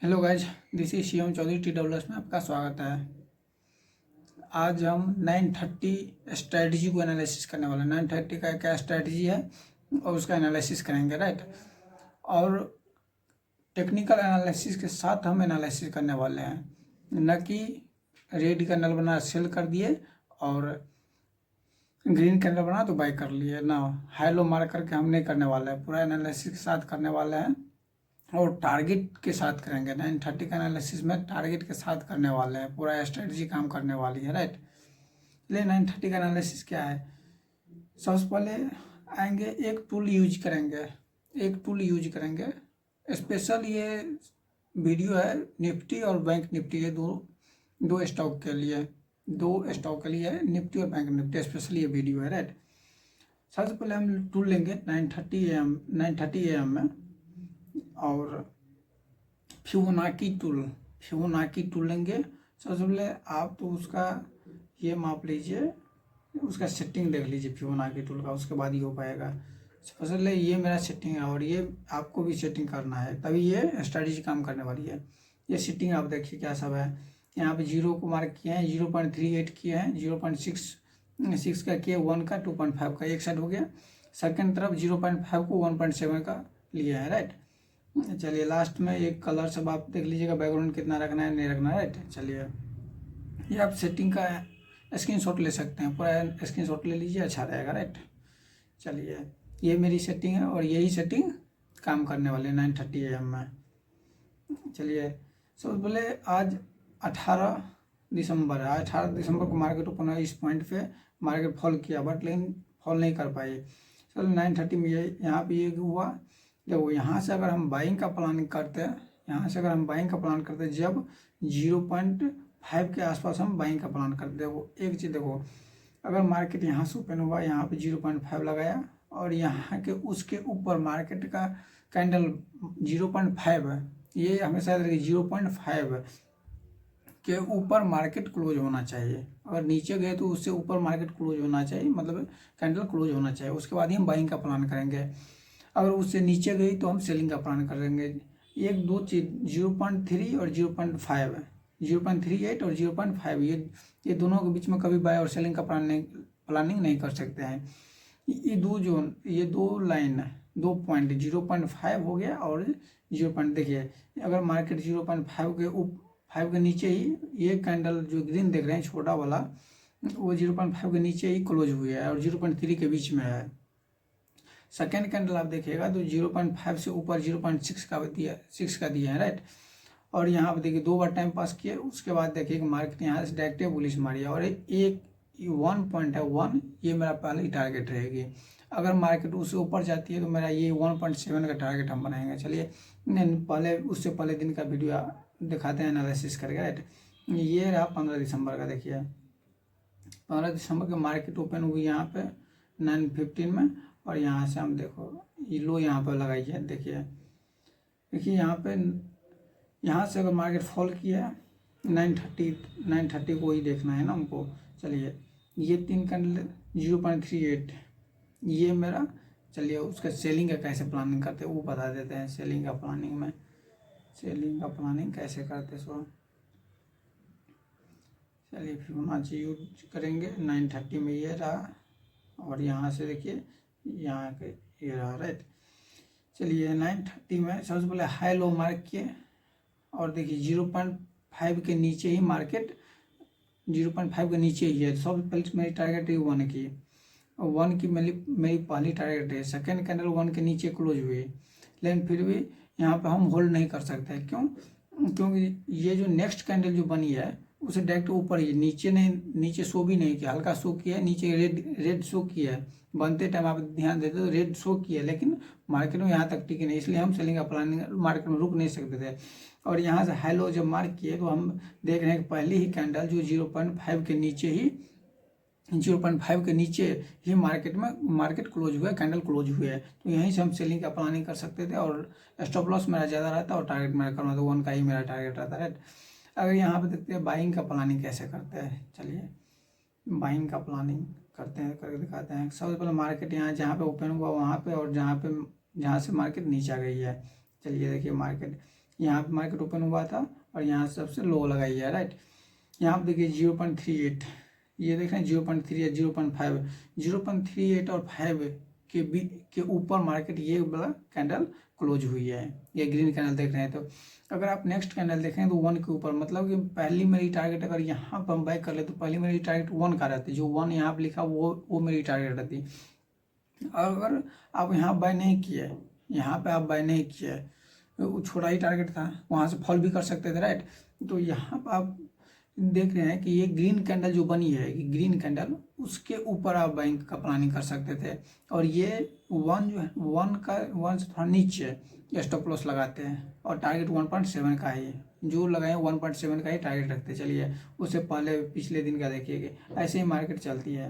Hello guys, this is Shivam Chaudhary TWS में आपका स्वागत है। आज हम 930 स्ट्रेटजी को एनालिसिस करने वाले हैं। 930 का क्या स्ट्रेटजी है और उसका एनालिसिस करेंगे, राइट। और टेक्निकल एनालिसिस के साथ हम एनालिसिस करने वाले हैं, न कि रेड कैंडल बना सेल कर दिए और ग्रीन कैंडल बना तो बाय कर लिए ना। हाई लो मार करके हम नहीं करने वाले हैं, पूरा एनालिसिस के साथ करने वाले हैं और टारगेट के साथ करेंगे। 930 का एनालिसिस में टारगेट के साथ करने वाले हैं, पूरा स्ट्रेटजी काम करने वाली है, राइट। इसलिए 930 का एनालिसिस क्या है, सबसे पहले आएंगे एक टूल यूज करेंगे। स्पेशल ये वीडियो है निफ्टी और बैंक निफ्टी के दो स्टॉक के लिए, है निफ्टी और बैंक निफ्टी, स्पेशली ये वीडियो है, राइट। सबसे पहले हम टूल लेंगे 930 AM में, और फिबोनाची टूल लेंगे। सबसे पहले आप तो उसका ये माप लीजिए, उसका सेटिंग देख लीजिए फिबोनाची टूल का, उसके बाद ही हो पाएगा। सबसे पहले ये मेरा सेटिंग है और ये आपको भी सेटिंग करना है, तभी ये स्ट्रेटजी काम करने वाली है। ये सेटिंग आप देखिए क्या सब है। यहाँ पे 0 को मार्क किए हैं, 0.38 किए हैं, 0.6 का किए, 1 का, 2.5 का, एक साइड हो गया। सेकेंड तरफ 0.5 को 1.7 का लिया है, राइट। चलिए लास्ट में एक कलर सब आप देख लीजिएगा, बैकग्राउंड कितना रखना है नहीं रखना है, राइट। चलिए ये आप सेटिंग का स्क्रीनशॉट ले सकते हैं, पूरा स्क्रीनशॉट ले लीजिए, अच्छा रहेगा, राइट। चलिए ये मेरी सेटिंग है और यही सेटिंग काम करने वाले 930 AM में। चलिए सबसे पहले आज 18 दिसंबर है। 18 दिसंबर को मार्केट ओपन हुआ, इस पॉइंट पे मार्केट फॉल किया, बट लेकिन फॉल नहीं कर पाई। चलो 930 में ये यहाँ पे ये हुआ। देखो यहाँ से अगर हम बाइंग का प्लानिंग करते हैं, जब 0.5 के आसपास हम बाइंग का प्लान करते हैं। देखो एक चीज़ देखो, अगर मार्केट यहाँ से ओपन हुआ, यहाँ पे 0.5 लगाया और यहाँ के उसके ऊपर मार्केट का कैंडल 0.5 है, ये हमेशा याद रखिए 0.5 के ऊपर मार्केट क्लोज होना चाहिए। अगर नीचे गए तो उससे ऊपर मार्केट क्लोज होना चाहिए, मतलब कैंडल क्लोज होना चाहिए, उसके बाद ही हम बाइंग का प्लान करेंगे। अगर उससे नीचे गई तो हम सेलिंग का प्लान करेंगे। एक दो चीज 0.3 और 0.5 है, 0.38 और 0.5, ये दोनों के बीच में कभी बाय और सेलिंग का प्लानिंग नहीं कर सकते हैं। ये दो लाइन है, 2 पॉइंट 0.5 हो गया और 0. देखिए अगर मार्केट 0.5 के नीचे ही, ये कैंडल जो ग्रीन देख रहे हैं छोटा वाला, वो 0.5 के नीचे ही क्लोज हुआ है और 0.3 के बीच में है। सेकेंड कैंडल आप देखिएगा तो 0.5 से ऊपर 0.6 का दिया है, राइट। और यहाँ पर देखिए 2 बार टाइम पास किए, उसके बाद देखिए कि मार्केट यहाँ से डायरेक्ट बुलिश मारी और एक 1 पॉइंट है 1, ये मेरा पहले टारगेट रहेगी। अगर मार्केट उससे ऊपर जाती है तो मेरा ये 1.7 का टारगेट हम बनाएंगे। चलिए पहले उससे पहले दिन का वीडियो दिखाते हैं एनालिसिस करके, राइट। ये रहा 15 दिसंबर का। देखिए 15 दिसंबर के मार्केट ओपन हुई यहाँ पे 9:15 में, और यहाँ से हम देखो ये लो यहाँ पर लगाइए। देखिए यहाँ से अगर मार्केट फॉल किया 930 को ही देखना है ना हमको। चलिए ये 3 कैंडल 0.38, ये मेरा, चलिए उसका सेलिंग का कैसे प्लानिंग करते हैं वो बता देते हैं। सेलिंग का प्लानिंग कैसे करते सो, चलिए फिबोनाची यूज करेंगे। 930 में ये रहा और यहाँ से देखिए यहाँ के ये रहा, राइट। चलिए 930 में सबसे पहले हाई लो मार्क किए और देखिए 0.5 के नीचे ही मार्केट, 0.5 के नीचे ही है। सबसे पहले मेरी टारगेट है 1 की मेरी पहली टारगेट है। सेकेंड कैंडल 1 के नीचे क्लोज हुई, लेकिन फिर भी यहाँ पे हम होल्ड नहीं कर सकते। क्योंकि ये जो नेक्स्ट कैंडल जो बनी है उसे डायरेक्ट ऊपर ही, नीचे शो भी नहीं किया, हल्का शो किया है, नीचे रेड शो किया है। बनते टाइम आप ध्यान देते तो रेड शो किया है, लेकिन मार्केट में यहाँ तक टिके नहीं, इसलिए हम सेलिंग का प्लानिंग मार्केट में रुक नहीं सकते थे। और यहाँ से हाई लो जब मार्क किए तो हम देख रहे हैं कि पहली ही कैंडल जो 0.5 के नीचे ही मार्केट क्लोज हुआ है, कैंडल क्लोज हुए है। तो यहीं से हम सेलिंग का प्लानिंग कर सकते थे और स्टॉप लॉस मेरा ज़्यादा रहता और टारगेट मेरा कम रहता, 1 का ही मेरा टारगेट रहता है। अगर यहाँ पे देखते हैं बाइंग का प्लानिंग कैसे करते हैं, चलिए बाइंग का प्लानिंग करके दिखाते हैं। सबसे पहले मार्केट यहाँ जहाँ पे ओपन हुआ वहाँ पे, और जहाँ से मार्केट नीचे आ गई है। चलिए देखिए मार्केट यहाँ पे मार्केट ओपन हुआ था और यहाँ सबसे लो लगाई है, राइट। यहाँ पे देखिए 0.38, ये देख रहे हैं 0.3 या 0.5, 0.38 और 5 के ऊपर मार्केट ये वाला कैंडल क्लोज हुई है, ये ग्रीन कैंडल देख रहे हैं। तो अगर आप नेक्स्ट कैंडल देखें तो 1 के ऊपर, मतलब कि पहली मेरी टारगेट अगर यहाँ पर हम बाय कर ले तो पहली मेरी टारगेट 1 का रहती है, जो 1 यहाँ पर लिखा वो मेरी टारगेट रहती। अगर आप यहाँ बाय नहीं किए, यहाँ पे आप बाय नहीं किए, वो छोटा ही टारगेट था, वहाँ से फॉल भी कर सकते थे, राइट। तो यहाँ पर आप देख रहे हैं कि ये ग्रीन कैंडल जो बनी है, ग्रीन कैंडल, उसके ऊपर आप बाइंग का प्लानिंग कर सकते थे। और ये 1 जो है 1 से थोड़ा नीचे स्टॉप लॉस लगाते हैं और टारगेट 1.7 का ही जो लगाए 1.7 का ही टारगेट रखते। चलिए उससे पहले पिछले दिन का देखिएगा, ऐसे ही मार्केट चलती है।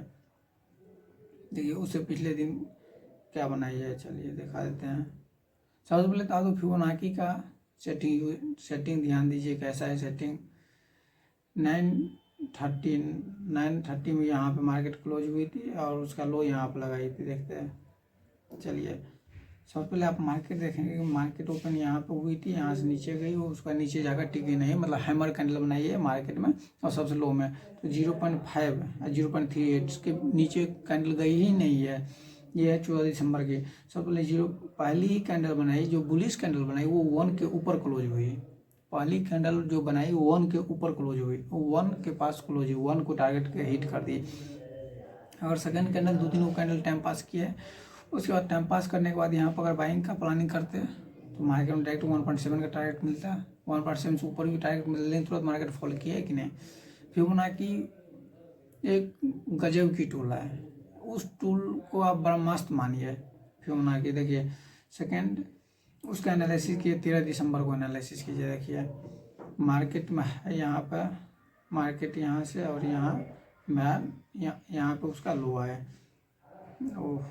देखिए उससे पिछले दिन क्या बनाई है, चलिए दिखा देते हैं। सबसे पहले तो फिबोनाची का सेटिंग ध्यान दीजिए कैसा है सेटिंग। 930 में यहाँ पे मार्केट क्लोज हुई थी और उसका लो यहाँ पे लगाई थी, देखते हैं। चलिए सबसे पहले आप मार्केट देखेंगे कि मार्केट ओपन यहाँ पे हुई थी, यहाँ से नीचे गई, वो उसका नीचे जाकर टिकी नहीं, मतलब हैमर कैंडल बनाई है मार्केट में और सबसे लो में तो 0.5 0.38 उसके नीचे कैंडल गई ही नहीं है। ये है 14 दिसंबर की। सबसे पहले पहली ही कैंडल बनाई जो बुलिश कैंडल बनाई वो 1 के ऊपर क्लोज हुई। पहली कैंडल जो बनाई 1 के ऊपर क्लोज हुई, 1 के पास क्लोज हुई, 1 को टारगेट के हिट कर दी। और second candle 2-3 candle time pass किए, उसके बाद टाइम पास करने के बाद यहाँ पर अगर बाइंग का प्लानिंग करते तो मार्केट में डायरेक्ट 1.7 का टारगेट मिलता है, 1.7 से ऊपर भी टारगेट मिलता, लेकिन तुरंत मार्केट फॉल किया है कि नहीं। फिबोनाची एक गजब की टूल है, उस टूल को आप बड़ा मस्त मानिए फिबोनाची। देखिए सेकेंड उसका एनालिसिस किए 13 दिसंबर को एनालिसिस कीजिए। देखिए मार्केट में है यहाँ पर, मार्केट यहाँ से और यहाँ यहाँ पे उसका लो है। ओह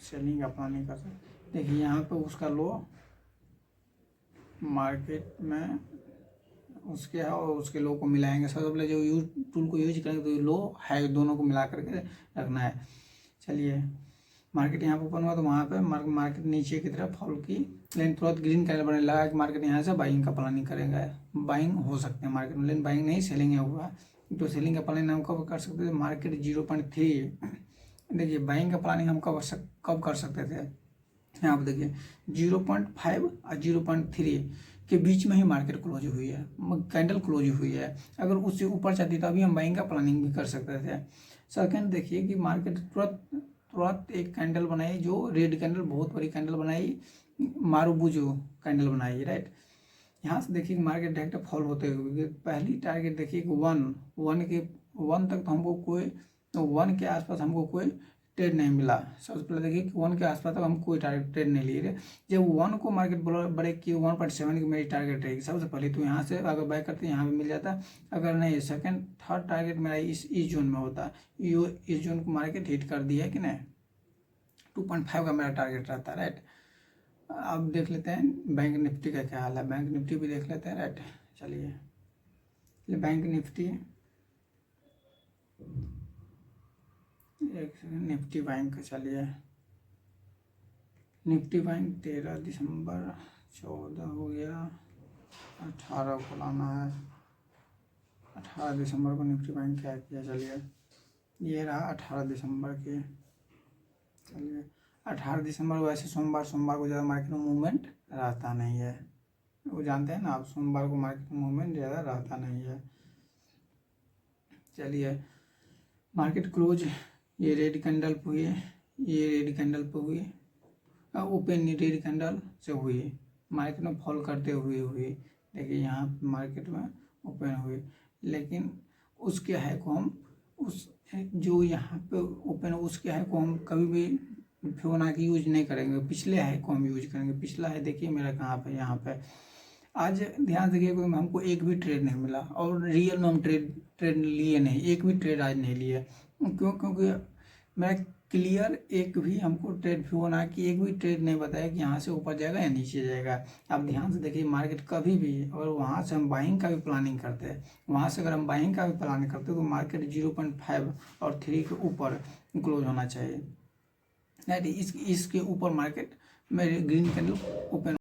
सेलिंग का प्लानिंग कर सकते। देखिए यहाँ पे उसका लो मार्केट में उसके है और उसके लो को मिलाएंगे। सबसे पहले जो टूल को यूज करेंगे तो लो है दोनों को मिला करके रखना है। चलिए मार्केट यहाँ पर ओपन हुआ तो वहाँ पे मार्केट नीचे की तरफ फॉल की, लेकिन तुरंत ग्रीन कैंडल बनने लगा कि मार्केट यहाँ से बाइंग का प्लानिंग करेंगे। बाइंग हो सकते हैं मार्केट में, लेकिन बाइंग नहीं सेलिंग है हुआ। तो सेलिंग का प्लानिंग हम कब कर सकते थे, मार्केट 0.3। देखिए बाइंग का प्लानिंग हम कब कर सकते थे, यहाँ पर देखिए 0.5 और 0.3 के बीच में ही मार्केट क्लोज हुई है, कैंडल क्लोज हुई है। अगर उससे ऊपर चाहती तो अभी हम बाइंग का प्लानिंग भी कर सकते थे। सेकेंड देखिए कि मार्केट तुरंत एक कैंडल बनाई जो रेड कैंडल, बहुत बड़ी कैंडल बनाई, मारुबुजो कैंडल बनाई, राइट। यहाँ से देखिए मार्केट डायरेक्ट फॉल होते हुए पहली टारगेट देखिए कि 1 तक तो हमको कोई 1 के आसपास हमको कोई ट्रेड नहीं मिला। सबसे पहले देखिए कि 1 के आसपास तक हम कोई टारगेट ट्रेड नहीं लिए। जब 1 को मार्केट ब्रेक की 1.7 की मेरी टारगेट रहेगी सबसे पहले, तो यहाँ से अगर बाय करते यहाँ पे मिल जाता। अगर नहीं सेकंड थर्ड टारगेट मेरा इस जोन में होता, इस जोन को मार्केट हिट कर दिया है कि नहीं, 2.5 का मेरा टारगेट रहता है, राइट। अब देख लेते हैं बैंक निफ्टी का क्या हाल है, बैंक निफ्टी भी देख लेते हैं, राइट। चलिए बैंक निफ्टी एक सेकंड, निफ्टी बैंक चलिए निफ्टी बैंक 13 दिसंबर 14 हो गया, 18 को लाना है। 18 दिसंबर को निफ्टी बैंक क्या किया, चलिए ये रहा 18 दिसंबर के। चलिए 18 दिसंबर को ऐसे सोमवार को ज़्यादा मार्केट में मूवमेंट रहता नहीं है, वो जानते हैं ना आप, सोमवार को मार्केट में मूवमेंट ज़्यादा रहता नहीं है। चलिए मार्केट क्लोज ये रेड कैंडल पे हुई, ये रेड कैंडल पे हुई, ओपन रेड कैंडल से हुई, मार्केट में फॉल करते हुए हुई। देखिए यहाँ मार्केट में ओपन हुई, लेकिन उसके हाई को हम उस जो यहाँ पे ओपन है उसके हाई को हम कभी भी फिबोनाची यूज नहीं करेंगे, पिछले हाई को हम यूज करेंगे। पिछला हाई देखिए मेरा कहाँ पे, यहाँ पे। आज ध्यान देखिए हमको एक भी ट्रेड नहीं मिला और रियल में हम ट्रेड लिए नहीं, एक भी ट्रेड आज नहीं लिए। क्योंकि मेरा क्लियर एक भी हमको ट्रेड फिबोनाची एक भी ट्रेड नहीं बताया कि यहाँ से ऊपर जाएगा या नीचे जाएगा। आप ध्यान से देखिए मार्केट कभी भी अगर वहाँ से हम बाइंग का भी प्लानिंग करते हैं, वहाँ से अगर हम बाइंग का भी प्लानिंग करते हैं तो मार्केट 0.5 और 3 के ऊपर क्लोज होना चाहिए, इसके ऊपर मार्केट में ग्रीन कैंडल ओपन